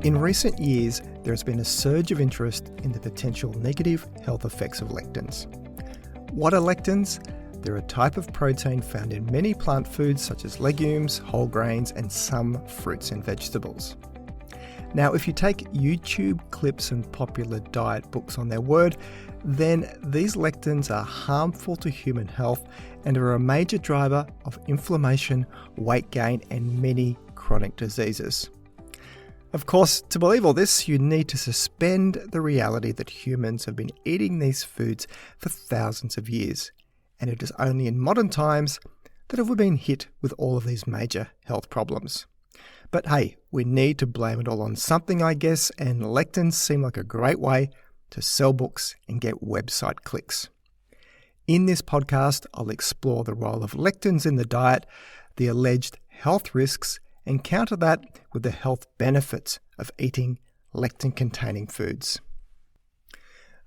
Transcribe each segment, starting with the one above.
In recent years, there has been a surge of interest in the potential negative health effects of lectins. What are lectins? They're a type of protein found in many plant foods such as legumes, whole grains, and some fruits and vegetables. Now, if you take YouTube clips and popular diet books on their word, then these lectins are harmful to human health and are a major driver of inflammation, weight gain, and many chronic diseases. Of course, to believe all this, you need to suspend the reality that humans have been eating these foods for thousands of years, and it is only in modern times that have we been hit with all of these major health problems. But hey, we need to blame it all on something, I guess, and lectins seem like a great way to sell books and get website clicks. In this podcast, I'll explore the role of lectins in the diet, the alleged health risks, and counter that with the health benefits of eating lectin-containing foods.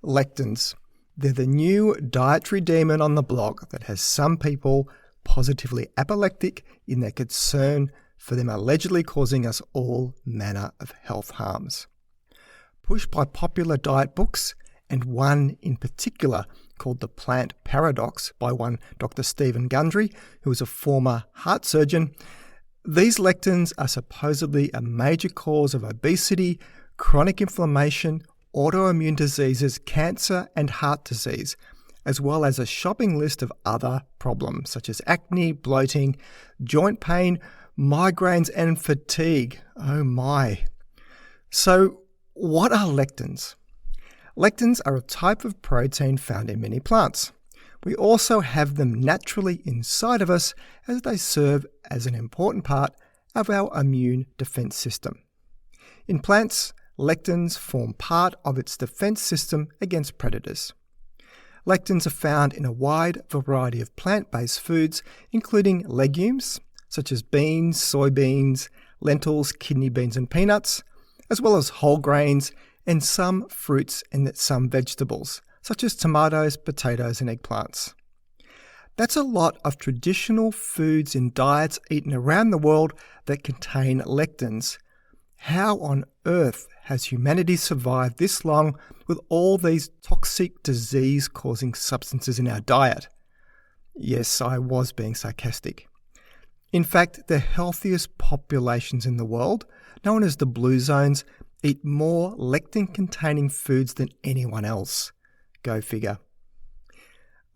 Lectins. They're the new dietary demon on the block that has some people positively apoplectic in their concern for them allegedly causing us all manner of health harms. Pushed by popular diet books, and one in particular called The Plant Paradox by one Dr. Stephen Gundry, who was a former heart surgeon, these lectins are supposedly a major cause of obesity, chronic inflammation, autoimmune diseases, cancer, and heart disease, as well as a shopping list of other problems such as acne, bloating, joint pain, migraines, and fatigue. Oh my. So, what are lectins? Lectins are a type of protein found in many plants. We also have them naturally inside of us as they serve as an important part of our immune defense system. In plants, lectins form part of its defense system against predators. Lectins are found in a wide variety of plant-based foods, including legumes, such as beans, soybeans, lentils, kidney beans, and peanuts, as well as whole grains and some fruits and some vegetables, such as tomatoes, potatoes, and eggplants. That's a lot of traditional foods in diets eaten around the world that contain lectins. How on earth has humanity survived this long with all these toxic disease-causing substances in our diet? Yes, I was being sarcastic. In fact, the healthiest populations in the world, known as the blue zones, eat more lectin-containing foods than anyone else. Go figure.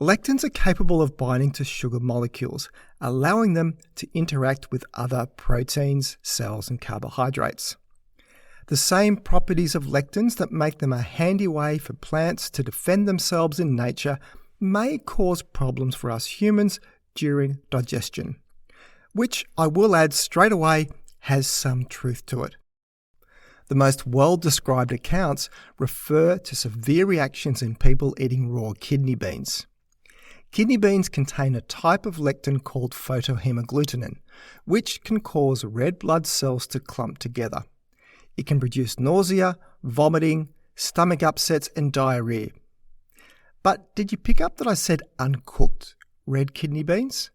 Lectins are capable of binding to sugar molecules, allowing them to interact with other proteins, cells, and carbohydrates. The same properties of lectins that make them a handy way for plants to defend themselves in nature may cause problems for us humans during digestion, which I will add straight away has some truth to it. The most well-described accounts refer to severe reactions in people eating raw kidney beans. Kidney beans contain a type of lectin called photohemagglutinin, which can cause red blood cells to clump together. It can produce nausea, vomiting, stomach upsets, and diarrhea. But did you pick up that I said uncooked red kidney beans?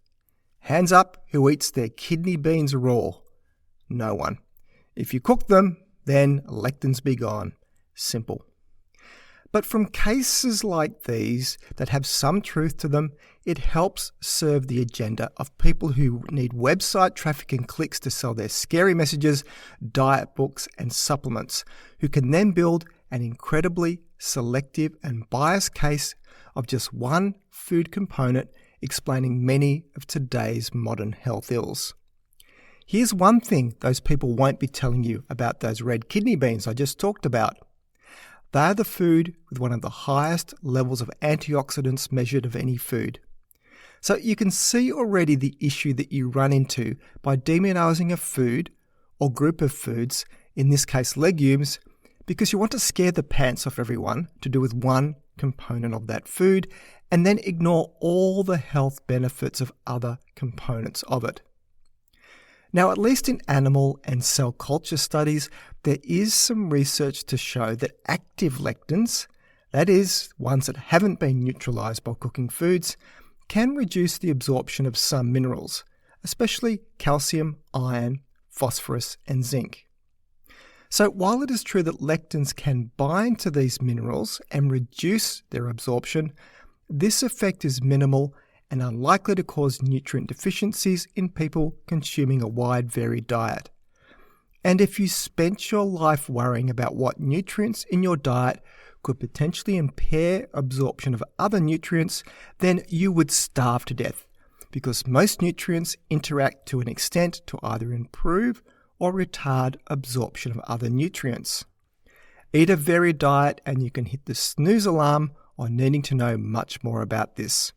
Hands up who eats their kidney beans raw. No one. If you cook them, then lectins be gone. Simple. But from cases like these that have some truth to them, it helps serve the agenda of people who need website traffic and clicks to sell their scary messages, diet books, and supplements, who can then build an incredibly selective and biased case of just one food component explaining many of today's modern health ills. Here's one thing those people won't be telling you about those red kidney beans I just talked about. They are the food with one of the highest levels of antioxidants measured of any food. So you can see already the issue that you run into by demonizing a food or group of foods, in this case legumes, because you want to scare the pants off everyone to do with one component of that food and then ignore all the health benefits of other components of it. Now, at least in animal and cell culture studies, there is some research to show that active lectins, that is, ones that haven't been neutralized by cooking foods, can reduce the absorption of some minerals, especially calcium, iron, phosphorus, and zinc. So while it is true that lectins can bind to these minerals and reduce their absorption, this effect is minimal and unlikely to cause nutrient deficiencies in people consuming a wide varied diet. And if you spent your life worrying about what nutrients in your diet could potentially impair absorption of other nutrients, then you would starve to death, because most nutrients interact to an extent to either improve or retard absorption of other nutrients. Eat a varied diet and you can hit the snooze alarm on needing to know much more about this.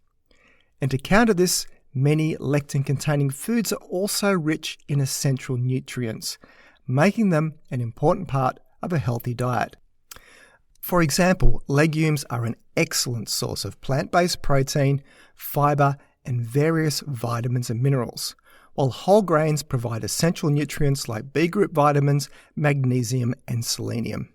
And to counter this, many lectin-containing foods are also rich in essential nutrients, making them an important part of a healthy diet. For example, legumes are an excellent source of plant-based protein, fiber, and various vitamins and minerals, while whole grains provide essential nutrients like B group vitamins, magnesium, and selenium.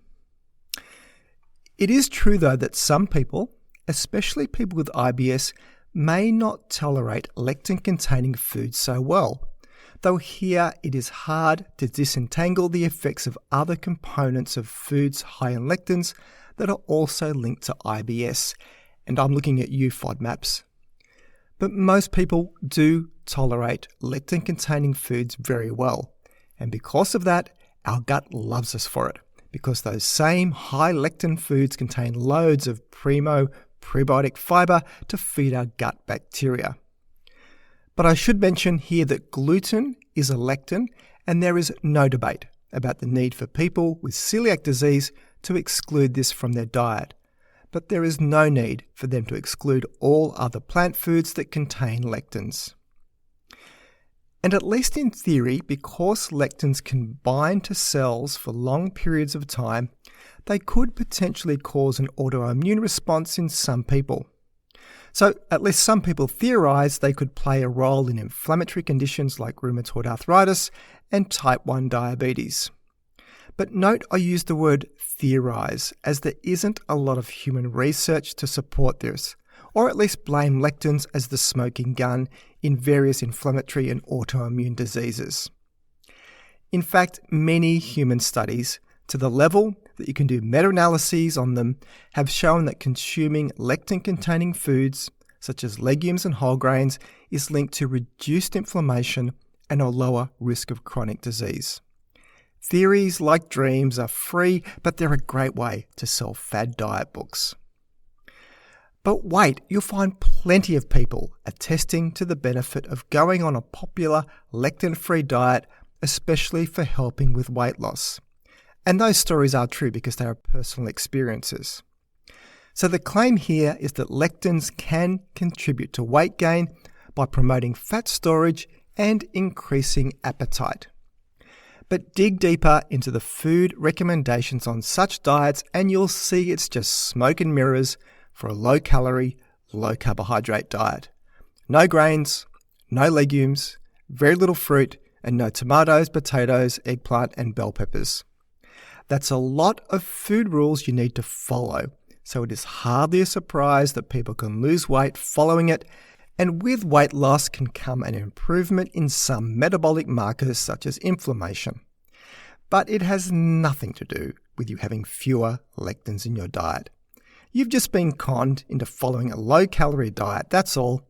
It is true, though, that some people, especially people with IBS, may not tolerate lectin-containing foods so well, though here it is hard to disentangle the effects of other components of foods high in lectins that are also linked to IBS, and I'm looking at you, FODMAPs. But most people do tolerate lectin-containing foods very well, and because of that, our gut loves us for it, because those same high lectin foods contain loads of prebiotic fiber to feed our gut bacteria. But I should mention here that gluten is a lectin, and there is no debate about the need for people with celiac disease to exclude this from their diet. But there is no need for them to exclude all other plant foods that contain lectins. And at least in theory, because lectins can bind to cells for long periods of time, they could potentially cause an autoimmune response in some people. So at least some people theorize they could play a role in inflammatory conditions like rheumatoid arthritis and type 1 diabetes. But note I use the word theorize, as there isn't a lot of human research to support this, or at least blame lectins as the smoking gun in various inflammatory and autoimmune diseases. In fact, many human studies, to the level that you can do meta-analyses on them, have shown that consuming lectin-containing foods, such as legumes and whole grains, is linked to reduced inflammation and a lower risk of chronic disease. Theories like dreams are free, but they're a great way to sell fad diet books. But wait, you'll find plenty of people attesting to the benefit of going on a popular lectin-free diet, especially for helping with weight loss. And those stories are true because they are personal experiences. So the claim here is that lectins can contribute to weight gain by promoting fat storage and increasing appetite. But dig deeper into the food recommendations on such diets and you'll see it's just smoke and mirrors for a low-calorie, low-carbohydrate diet. No grains, no legumes, very little fruit, and no tomatoes, potatoes, eggplant, and bell peppers. That's a lot of food rules you need to follow, so it is hardly a surprise that people can lose weight following it, and with weight loss can come an improvement in some metabolic markers such as inflammation. But it has nothing to do with you having fewer lectins in your diet. You've just been conned into following a low-calorie diet, that's all.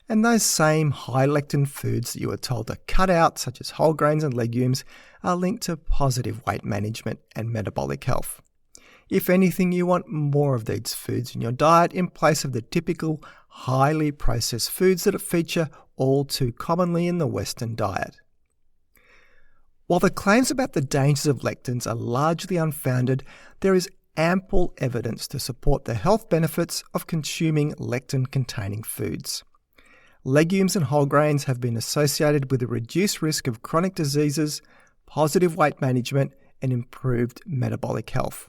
And those same high-lectin foods that you were told to cut out, such as whole grains and legumes, are linked to positive weight management and metabolic health. If anything, you want more of these foods in your diet in place of the typical highly processed foods that feature all too commonly in the Western diet. While the claims about the dangers of lectins are largely unfounded, there is ample evidence to support the health benefits of consuming lectin-containing foods. Legumes and whole grains have been associated with a reduced risk of chronic diseases, positive weight management, and improved metabolic health.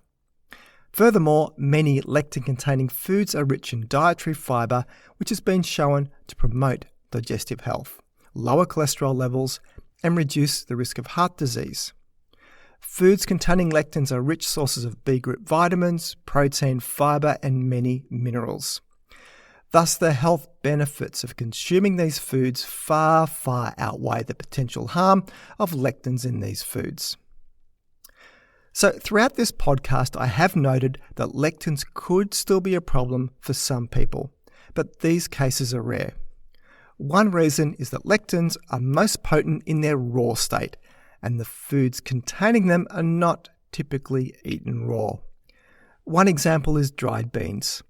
Furthermore, many lectin-containing foods are rich in dietary fiber, which has been shown to promote digestive health, lower cholesterol levels, and reduce the risk of heart disease. Foods containing lectins are rich sources of B group vitamins, protein, fiber, and many minerals. Thus, the health benefits of consuming these foods far, far outweigh the potential harm of lectins in these foods. So throughout this podcast, I have noted that lectins could still be a problem for some people, but these cases are rare. One reason is that lectins are most potent in their raw state, and the foods containing them are not typically eaten raw. One example is dried beans.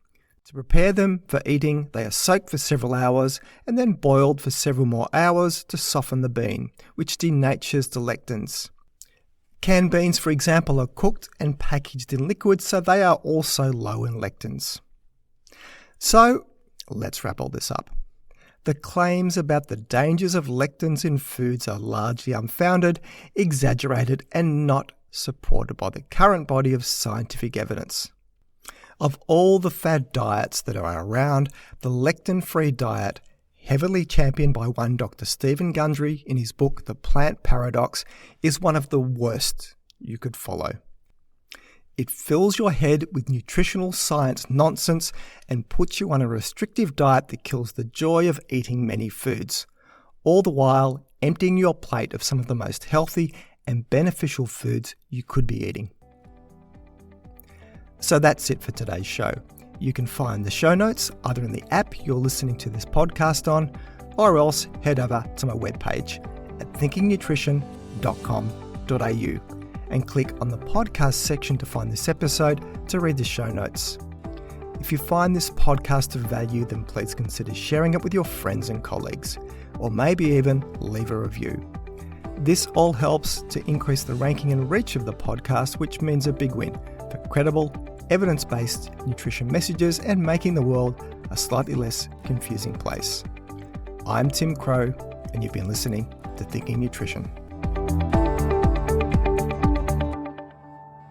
To prepare them for eating, they are soaked for several hours and then boiled for several more hours to soften the bean, which denatures the lectins. Canned beans, for example, are cooked and packaged in liquid, so they are also low in lectins. So, let's wrap all this up. The claims about the dangers of lectins in foods are largely unfounded, exaggerated, and not supported by the current body of scientific evidence. Of all the fad diets that are around, the lectin-free diet, heavily championed by one Dr. Stephen Gundry in his book The Plant Paradox, is one of the worst you could follow. It fills your head with nutritional science nonsense and puts you on a restrictive diet that kills the joy of eating many foods, all the while emptying your plate of some of the most healthy and beneficial foods you could be eating. So that's it for today's show. You can find the show notes either in the app you're listening to this podcast on, or else head over to my webpage at thinkingnutrition.com.au and click on the podcast section to find this episode to read the show notes. If you find this podcast of value, then please consider sharing it with your friends and colleagues, or maybe even leave a review. This all helps to increase the ranking and reach of the podcast, which means a big win for credible, evidence-based nutrition messages and making the world a slightly less confusing place. I'm Tim Crow, and you've been listening to Thinking Nutrition.